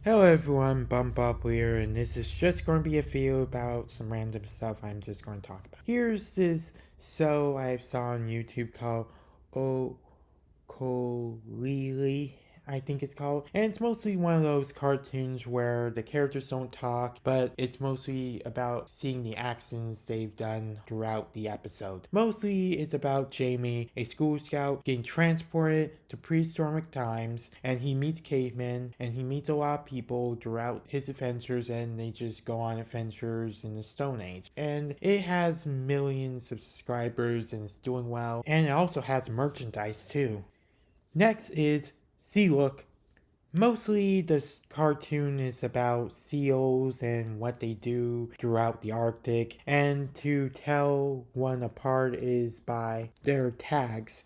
Hello everyone, Bump Up here, and this is just going to be a video about some random stuff I'm just going to talk about. Here's this show I saw on YouTube called Okolili, I think it's called. And it's mostly one of those cartoons where the characters don't talk, but it's mostly about seeing the actions they've done throughout the episode. Mostly it's about Jamie, a school scout, getting transported to prehistoric times, and he meets cavemen, and he meets a lot of people throughout his adventures, and they just go on adventures in the Stone Age. And it has millions of subscribers, and it's doing well, and it also has merchandise too. Next is Sea Look. Mostly this cartoon is about seals and what they do throughout the Arctic, and to tell one apart is by their tags.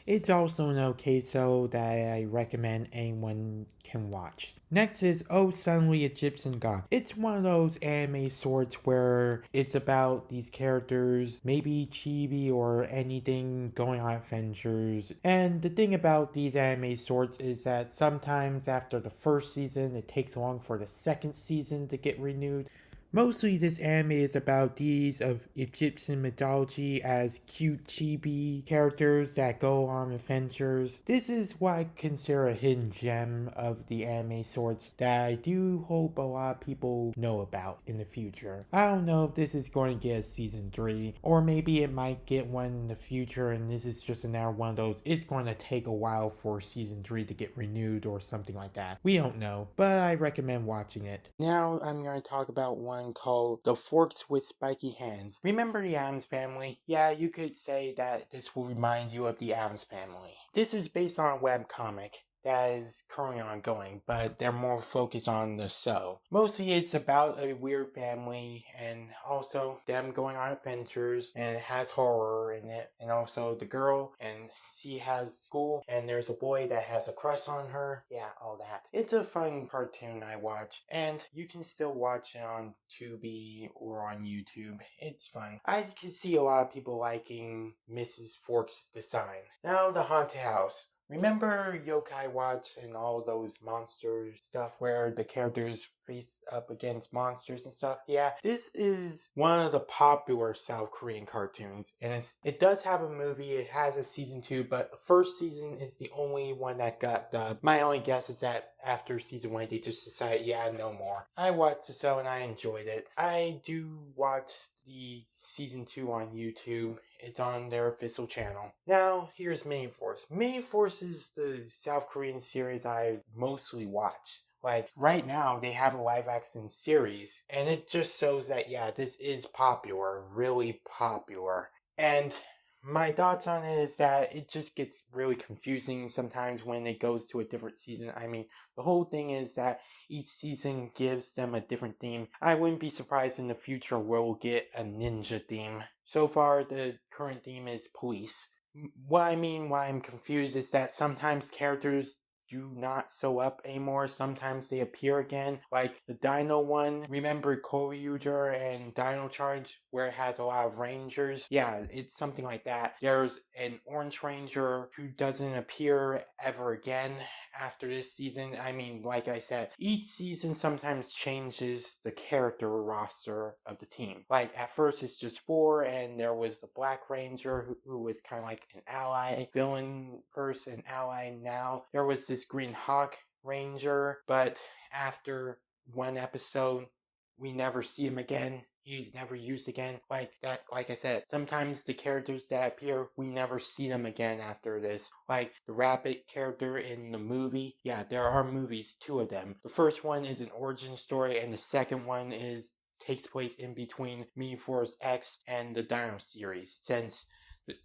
It's also an okay show that I recommend anyone can watch. Next is Oh Suddenly Egyptian God. It's one of those anime sorts where it's about these characters, maybe chibi or anything, going on adventures. And the thing about these anime sorts is that sometimes after the first season, it takes long for the second season to get renewed. Mostly this anime is about deities of Egyptian mythology as cute chibi characters that go on adventures. This is what I consider a hidden gem of the anime sorts that I do hope a lot of people know about in the future. I don't know if this is going to get a season 3, or maybe it might get one in the future and this is just another one of those, it's going to take a while for season 3 to get renewed or something like that. We don't know, but I recommend watching it. Now I'm going to talk about one called The Forks with Spiky Hands. Remember the Addams Family? Yeah, you could say that this will remind you of the Addams Family. This is based on a webcomic that is currently ongoing, but they're more focused on the show. Mostly it's about a weird family and also them going on adventures, and it has horror in it, and also the girl, and she has school, and there's a boy that has a crush on her. Yeah, all that. It's a fun cartoon I watch, and you can still watch it on Tubi or on YouTube. It's fun. I can see a lot of people liking Mrs. Fork's design. Now the haunted house. Remember Yokai Watch and all those monster stuff where the characters face up against monsters and stuff? Yeah, this is one of the popular South Korean cartoons, and it does have a movie. It has a season 2, but the first season is the only one that got dubbed. My only guess is that after season 1, they just decided, yeah, no more. I watched the show and I enjoyed it. I do watch the season 2 on YouTube. It's on their official channel. Now, here's Main Force. Main Force is the South Korean series I mostly watch. Like, right now, they have a live action series, and it just shows that, yeah, this is popular, really popular. And my thoughts on it is that it just gets really confusing sometimes when it goes to a different season. I mean, the whole thing is that each season gives them a different theme. I wouldn't be surprised in the future we'll get a ninja theme. So far, the current theme is police. What I mean why I'm confused is that sometimes characters do not show up anymore. Sometimes they appear again. Like the Dino one, remember Koryuger and Dino Charge, where it has a lot of rangers? Yeah, it's something like that. There's an Orange Ranger who doesn't appear ever again after this season. I mean, like I said, each season sometimes changes the character roster of the team. Like at first it's just 4, and there was the Black Ranger who was kind of like an ally villain first, an ally now. There was this Green Hawk Ranger, but after one episode we never see him again. He's never used again. Like that, like I said, sometimes the characters that appear, we never see them again after this. Like the Rabbit character in the movie. Yeah, there are movies, 2 of them. The first one is an origin story, and the second one takes place in between Force X and the Dino series, since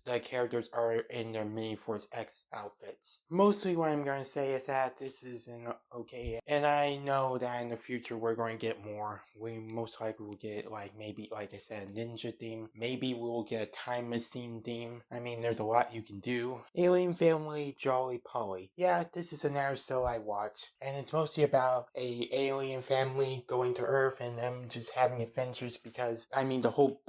the characters are in their Force X outfits. Mostly what I'm going to say is that this is an okay, and I know that in the future we're going to get more. We most likely will get, like, maybe, like I said, a ninja theme. Maybe we'll get a time machine theme. I mean, there's a lot you can do. Alien Family Jolly Polly. Yeah, this is another show I watch, and it's mostly about a alien family going to Earth and them just having adventures, because, I mean, the whole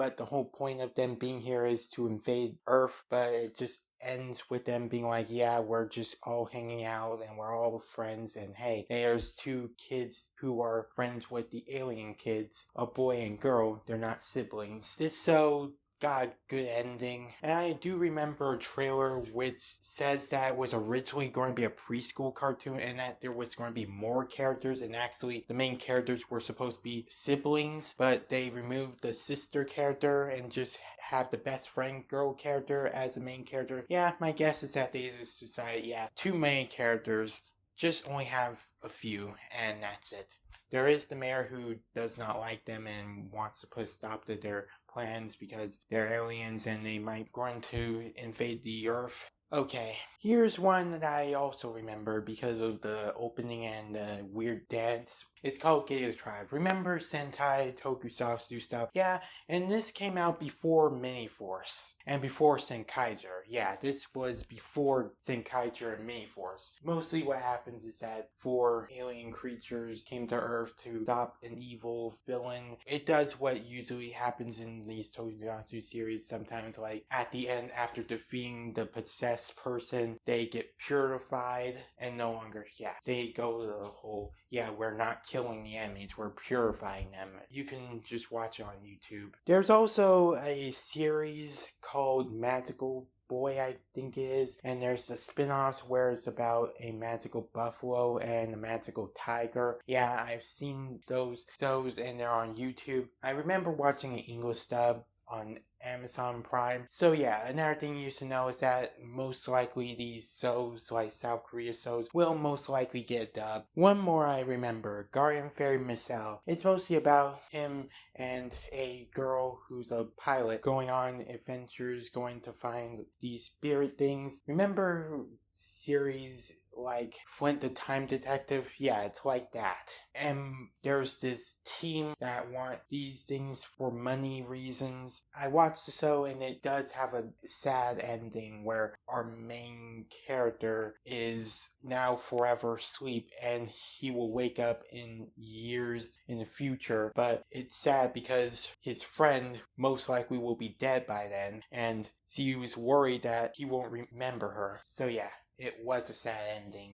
point of them being here is to invade Earth, but it just ends with them being like, yeah, we're just all hanging out and we're all friends, and hey, there's two kids who are friends with the alien kids, a boy and girl. They're not siblings. This so got a good ending. And I do remember a trailer which says that it was originally going to be a preschool cartoon and that there was going to be more characters, and actually the main characters were supposed to be siblings, but they removed the sister character and just have the best friend girl character as the main character. Yeah, my guess is that they just decided, yeah, two main characters, just only have a few, and that's it. There is the mayor who does not like them and wants to put a stop to their plans because they're aliens and they might going to invade the Earth. Okay, here's one that I also remember because of the opening and the weird dance. It's called Gator Tribe. Remember Sentai Tokusatsu stuff? Yeah, and this came out before Miniforce and before Senkaiger. Yeah, this was before Senkaiger and Miniforce. Mostly what happens is that four alien creatures came to Earth to stop an evil villain. It does what usually happens in these Tokusatsu series sometimes, like at the end after defeating the possessed person, they get purified and no longer, yeah, they go to the whole, yeah, we're not killing the enemies, we're purifying them. You can just watch it on YouTube. There's also a series called Magical Boy, I think it is, and there's the spin-offs where it's about a magical buffalo and a magical tiger. Yeah, I've seen those and they're on YouTube. I remember watching an English dub on Amazon Prime. So yeah, another thing you should know is that most likely these shows, like South Korea shows, will most likely get dubbed. One more I remember, Guardian Fairy Missile. It's mostly about him and a girl who's a pilot going on adventures, going to find these spirit things. Remember series like Flint the Time Detective? Yeah, it's like that. And there's this team that want these things for money reasons. I watched the show and it does have a sad ending where our main character is now forever asleep and he will wake up in years in the future, but it's sad because his friend most likely will be dead by then and he was worried that he won't remember her. So yeah, it was a sad ending.